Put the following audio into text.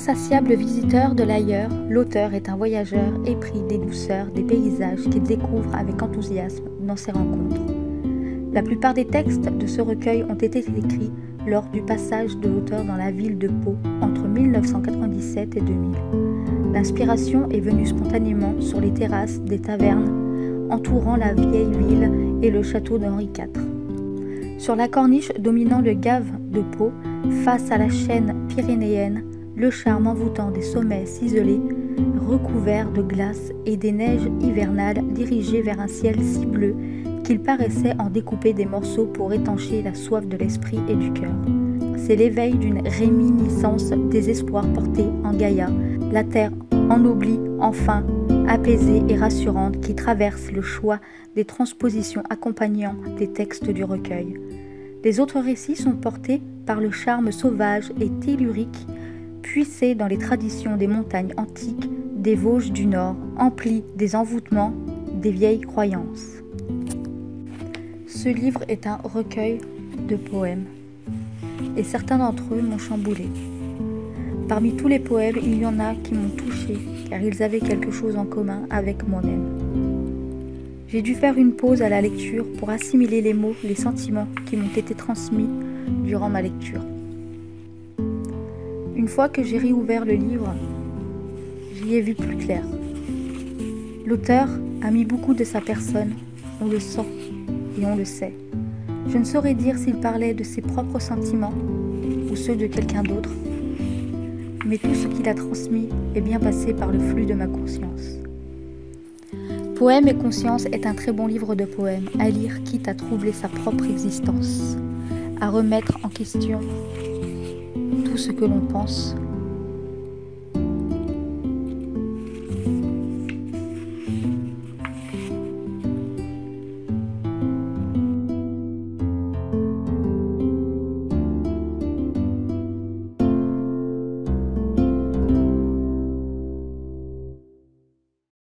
Insatiable visiteur de l'ailleurs, l'auteur est un voyageur épris des douceurs des paysages qu'il découvre avec enthousiasme dans ses rencontres. La plupart des textes de ce recueil ont été écrits lors du passage de l'auteur dans la ville de Pau entre 1997 et 2000. L'inspiration est venue spontanément sur les terrasses des tavernes entourant la vieille ville et le château d'Henri IV. Sur la corniche dominant le Gave de Pau, face à la chaîne pyrénéenne, le charme envoûtant des sommets ciselés, recouverts de glace et des neiges hivernales dirigées vers un ciel si bleu qu'il paraissait en découper des morceaux pour étancher la soif de l'esprit et du cœur. C'est l'éveil d'une réminiscence des espoirs portés en Gaïa, la terre ennoblie, enfin, apaisée et rassurante qui traverse le choix des transpositions accompagnant des textes du recueil. Les autres récits sont portés par le charme sauvage et tellurique puisé dans les traditions des montagnes antiques, des Vosges du Nord, emplis des envoûtements des vieilles croyances. Ce livre est un recueil de poèmes, et certains d'entre eux m'ont chamboulé. Parmi tous les poèmes, il y en a qui m'ont touché, car ils avaient quelque chose en commun avec moi-même. J'ai dû faire une pause à la lecture pour assimiler les mots, les sentiments qui m'ont été transmis durant ma lecture. Une fois que j'ai réouvert le livre, j'y ai vu plus clair. L'auteur a mis beaucoup de sa personne, on le sent et on le sait. Je ne saurais dire s'il parlait de ses propres sentiments ou ceux de quelqu'un d'autre, mais tout ce qu'il a transmis est bien passé par le flux de ma conscience. Poèmes et conscience est un très bon livre de poèmes à lire quitte à troubler sa propre existence, à remettre en question tout ce que l'on pense